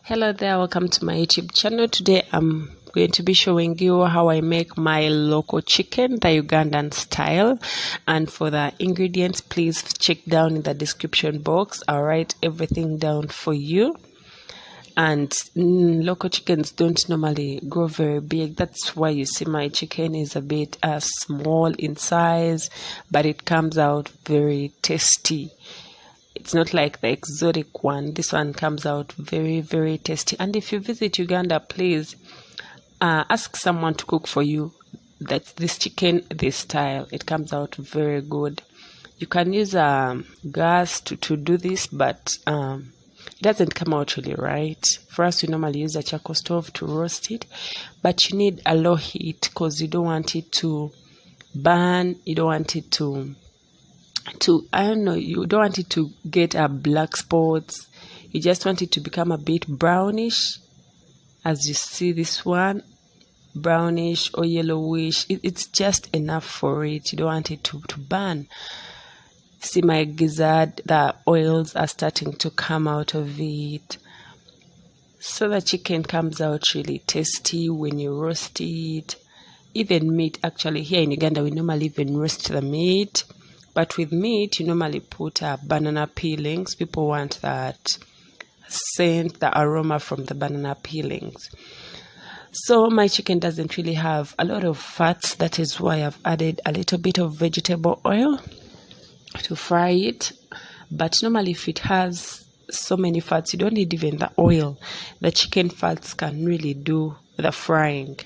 Hello there, welcome to my YouTube channel. Today I'm going to be showing you how I make my local chicken, the Ugandan style. And for the ingredients, please check down in the description box. I'll write everything down for you. And local chickens don't normally grow very big. That's why you see my chicken is a bit small in size, but it comes out very tasty. It's not like the exotic one. This one comes out very, very tasty. And if you visit Uganda, please ask someone to cook for you. That's this chicken, this style. It comes out very good. You can use gas to do this, but it doesn't come out really right. For us, we normally use a charcoal stove to roast it, but you need a low heat because you don't want it to burn. You don't want it to you don't want it to get black spots. You just want it to become a bit brownish, as you see this one, brownish or yellowish. It's just enough for it. You don't want it to burn. See my gizzard, the oils are starting to come out of it, so the chicken comes out really tasty when you roast it. Even meat, actually here in Uganda we normally even roast the meat. But with meat, you normally put banana peelings. People want that scent, the aroma from the banana peelings. So my chicken doesn't really have a lot of fats. That is why I've added a little bit of vegetable oil to fry it. But normally if it has so many fats, you don't need even the oil. The chicken fats can really do the frying.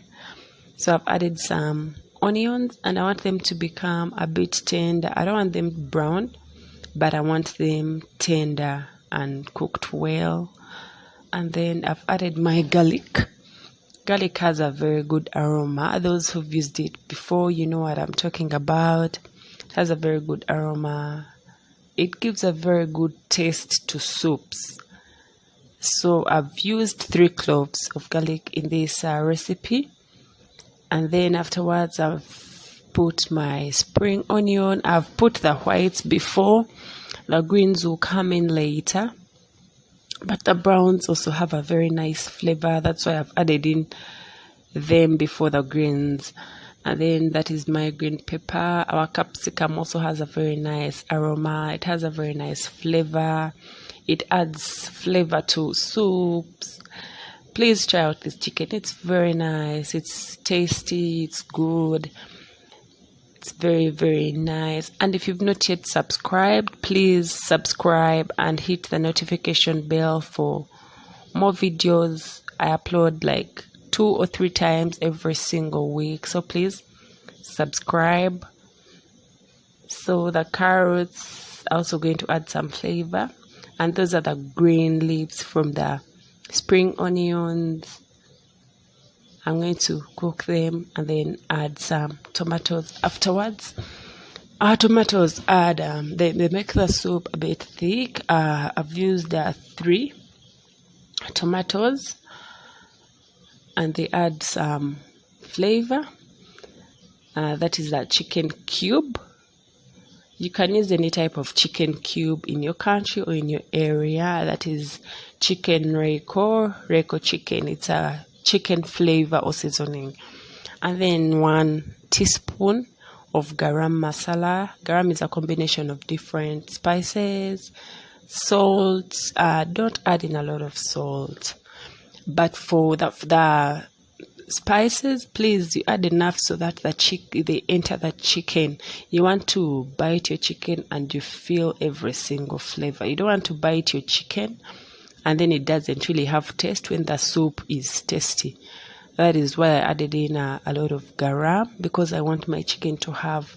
So I've added some onions, and I want them to become a bit tender. I don't want them brown, but I want them tender and cooked well. And then I've added my garlic. Garlic has a very good aroma. Those who've used it before, you know what I'm talking about. It has a very good aroma. It gives a very good taste to soups. So I've used 3 cloves of garlic in this recipe. And then afterwards, I've put my spring onion. I've put the whites before. The greens will come in later. But the browns also have a very nice flavor. That's why I've added in them before the greens. And then that is my green pepper. Our capsicum also has a very nice aroma. It has a very nice flavor. It adds flavor to soups. Please try out this chicken. It's very nice. It's tasty. It's good. It's very, very nice. And if you've not yet subscribed, please subscribe and hit the notification bell for more videos. I upload like 2 or 3 times every single week. So please subscribe. So the carrots are also going to add some flavor. And those are the green leaves from the spring onions. I'm going to cook them and then add some tomatoes afterwards. Our tomatoes add they make the soup a bit thick. I've used 3 tomatoes, and they add some flavor. That is a chicken cube. You can use any type of chicken cube in your country or in your area. That is chicken Royco chicken. It's a chicken flavor or seasoning. And then 1 teaspoon of Garam masala. Garam is a combination of different spices, salt. Don't add in a lot of salt. But for the spices, please, you add enough so that they enter the chicken. You want to bite your chicken and you feel every single flavor. You don't want to bite your chicken and then it doesn't really have taste when the soup is tasty. That is why I added in a lot of garam, because I want my chicken to have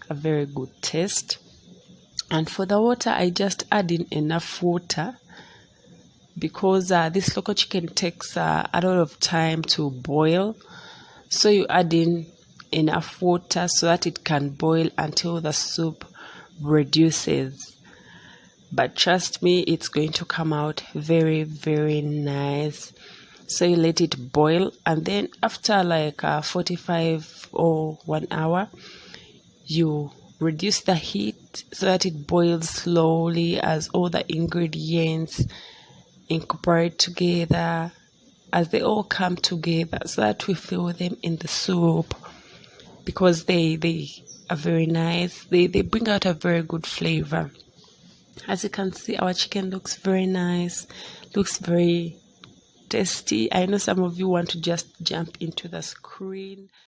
a very good taste. And for the water, I just add in enough water, because this local chicken takes a lot of time to boil. So you add in enough water so that it can boil until the soup reduces. But trust me, it's going to come out very, very nice. So you let it boil, and then after like 45 or 1 hour, you reduce the heat so that it boils slowly as all the ingredients incorporate together, as they all come together, so that we fill them in the soup, because they are very nice. They bring out a very good flavor. As you can see, our chicken looks very nice, looks very tasty. I know some of you want to just jump into the screen.